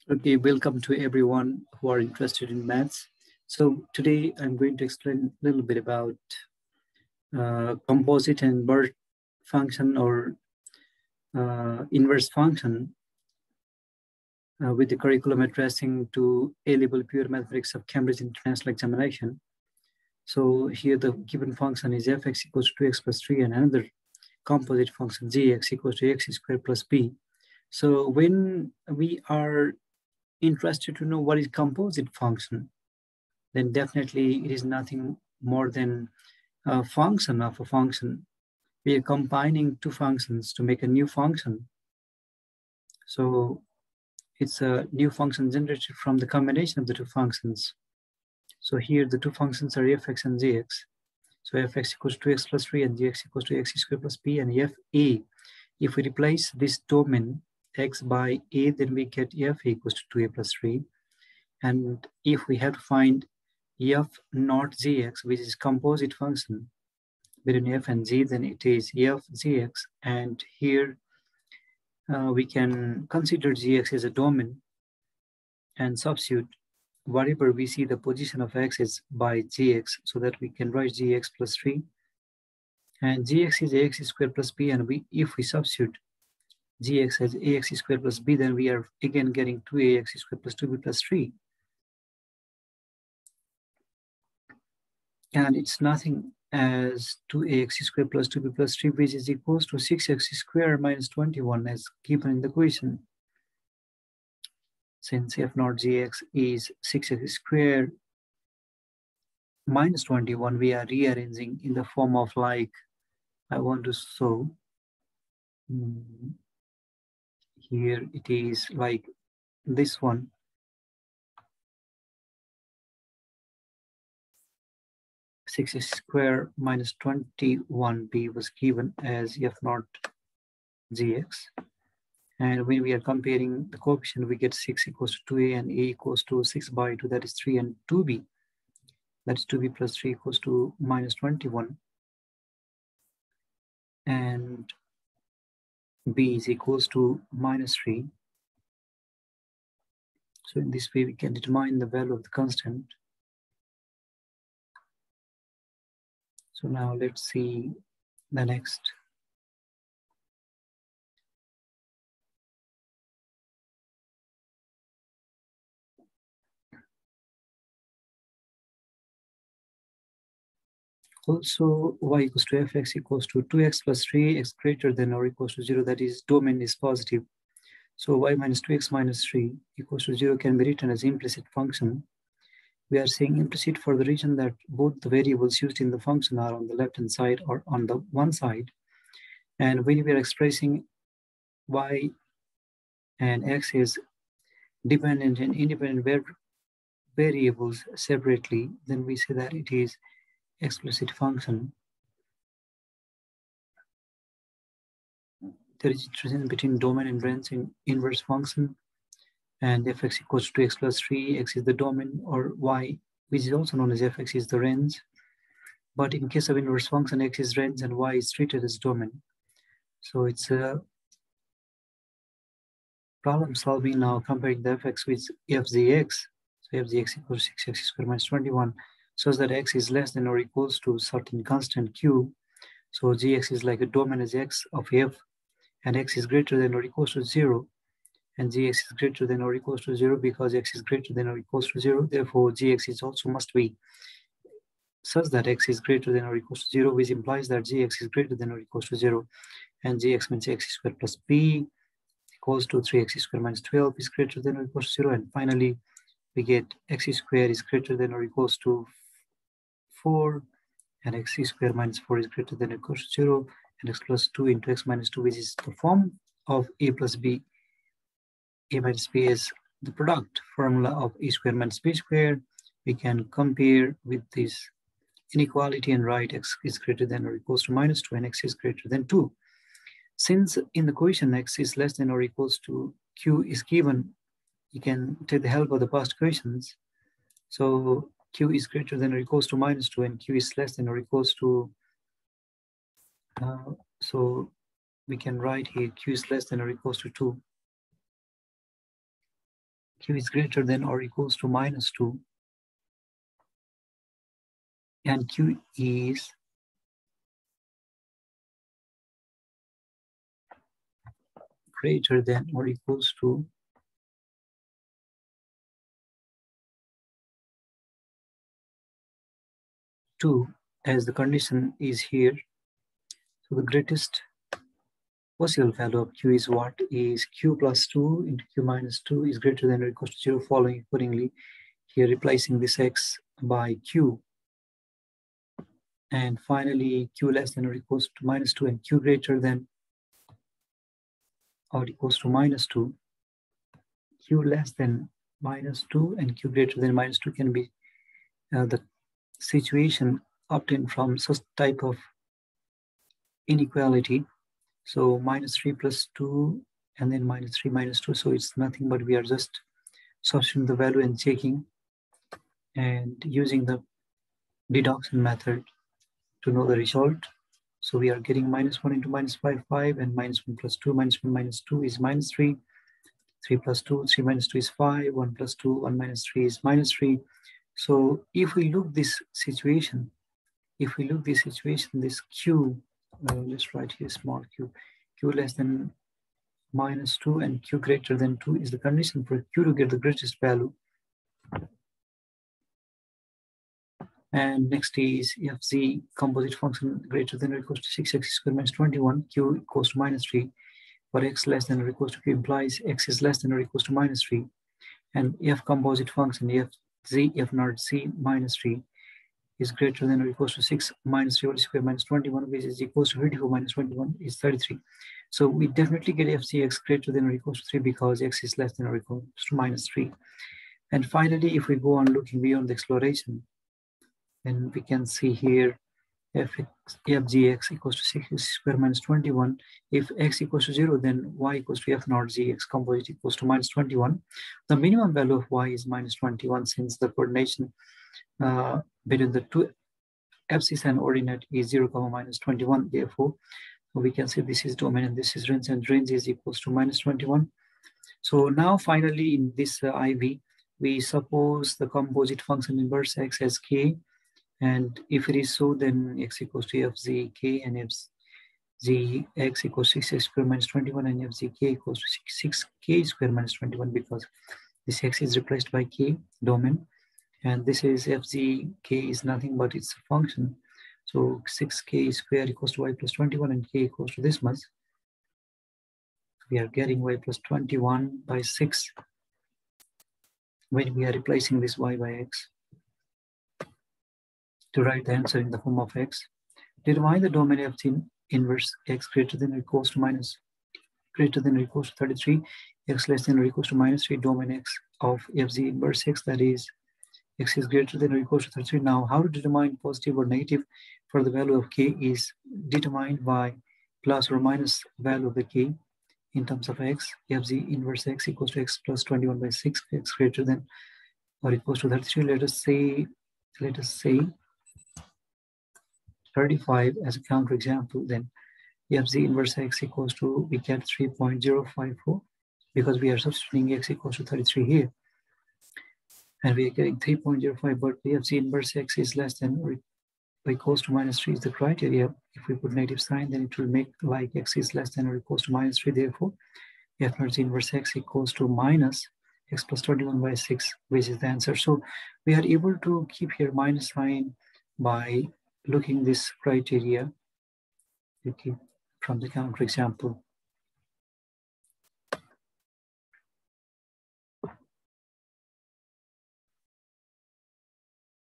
Okay, welcome to everyone who are interested in maths. So today I'm going to explain a little bit about composite and inverse function or inverse function with the curriculum addressing to A-level pure mathematics of Cambridge International Examination. So here the given function is fx equals to 2x plus 3 and another composite function gx equals to x squared plus b. So when we are interested to know what is composite function, then definitely it is nothing more than a function of a function. We are combining two functions to make a new function. So it's a new function generated from the combination of the two functions. So here the two functions are fx and gx. So fx equals to x plus 3 and gx equals to x squared plus b, and f a. If we replace this domain x by a, then we get f equals to 2a plus 3. And if we have to find f not gx, which is composite function between f and g, then it is f gx. And here we can consider gx as a domain and substitute whatever we see the position of x is by gx, so that we can write gx plus 3. And gx is ax squared plus b, and if we substitute gx as ax squared plus b, then we are again getting 2ax squared plus 2b plus 3. And it's nothing as 2ax squared plus 2b plus 3, which is equals to 6x squared minus 21 as given in the question. Since f naught gx is 6x squared minus 21, we are rearranging in the form of, like, I want to show here it is like this one. Six squared minus 21b was given as f naught gx. And when we are comparing the coefficient, we get 6 equals to 2a and a equals to 6 by 2, that is 3, and 2b, that's 2b plus 3 equals to minus 21. And b is equals to minus 3. So in this way, we can determine the value of the constant. So now let's see the next. Also, y equals to fx equals to 2x plus 3, x greater than or equals to 0, that is domain is positive. So y minus 2x minus 3 equals to 0 can be written as implicit function. We are saying implicit for the reason that both the variables used in the function are on the left-hand side or on the one side. And when we are expressing y and x is dependent and independent variables separately, then we say that it is explicit function. There is a difference between domain and range in inverse function. And fx equals to x plus 3, x is the domain, or y, which is also known as fx, is the range. But in case of inverse function, x is range and y is treated as domain. So it's a problem solving now, comparing the fx with fgx. So fgx equals 6x squared minus 21, such that x is less than or equals to certain constant q. So gx is like a domain as x of f, and x is greater than or equals to 0. And gx is greater than or equals to 0 because x is greater than or equals to 0. Therefore, gx is also must be such that x is greater than or equals to 0, which implies that gx is greater than or equals to 0. And gx means x squared plus b equals to 3x squared minus 12 is greater than or equals to 0. And finally, we get x squared is greater than or equals to 4, and x squared minus 4 is greater than or equals to 0, and x plus 2 into x minus 2, which is the form of a plus b. A minus b is the product formula of a squared minus b squared. We can compare with this inequality and write x is greater than or equals to minus 2 and x is greater than 2. Since in the question x is less than or equals to q is given, you can take the help of the past questions. So q is greater than or equals to minus 2 and q is less than or equals to, so we can write here q is less than or equals to 2. q is greater than or equals to -2, and q is greater than or equals to 2, as the condition is here. So the greatest possible value of q is what? Is q plus 2 into q minus 2 is greater than or equals to 0, following accordingly. Here replacing this x by q. And finally, q less than or equals to -2 and q greater than or equals to -2. Q less than -2 and q greater than -2 can be the situation obtained from such type of inequality. So -3 plus 2 and then -3 minus 2. So it's nothing but we are just substituting the value and checking and using the deduction method to know the result. So we are getting -1 into -5, 5, and -1 plus 2, -1 minus 2 is -3. 3 plus 2, 3 minus 2 is 5, 1 plus 2, 1 minus 3 is -3. So if we look this situation, this q, let's write here small q, q less than -2 and q greater than 2 is the condition for q to get the greatest value. And next is fz composite function greater than or equals to 6x squared minus 21, q equals to -3. For x less than or equals to q implies x is less than or equals to -3. And f composite function fz f naught z minus 3 is greater than or equals to 6 minus 3 whole square minus 21, which is equals to 54 minus 21 is 33. So we definitely get fcx greater than or equals to 3 because x is less than or equals to -3. And finally, if we go on looking beyond the exploration, then we can see here fgx equals to 6x squared minus 21. If x equals to 0, then y equals to f naught zx composite equals to -21. The minimum value of y is -21 since the coordination between the two abscissa and ordinate is 0, -21. Therefore, we can say this is domain and this is range, and range is equals to -21. So now finally in this IV, we suppose the composite function inverse x as k. And if it is so, then x equals to fzk and fzx equals 6x squared minus 21 and fzk equals to 6k squared minus 21 because this x is replaced by k domain. And this is fzk is nothing but it's a function. So 6k squared equals to y plus 21 and k equals to this much. We are getting y plus 21 by 6 when we are replacing this y by x. To write the answer in the form of x, determine the domain f inverse x greater than or equals to 33, x less than or equals to -3, domain x of fz inverse x, that is x is greater than or equals to 33. Now, how to determine positive or negative for the value of k is determined by plus or minus value of the k in terms of x. Fz inverse x equals to x plus 21 by 6, x greater than or equals to 33. Let us say 35 as a counterexample. Then fz inverse x equals to, we get 3.054 because we are substituting x equals to 33 here. And we are getting 3.05, but fz inverse x is less than or equals to -3 is the criteria. If we put negative sign, then it will make like x is less than or equals to -3. Therefore, f naught inverse x equals to minus x plus 21 by 6, which is the answer. So we are able to keep here minus sign by looking this criteria from the counterexample.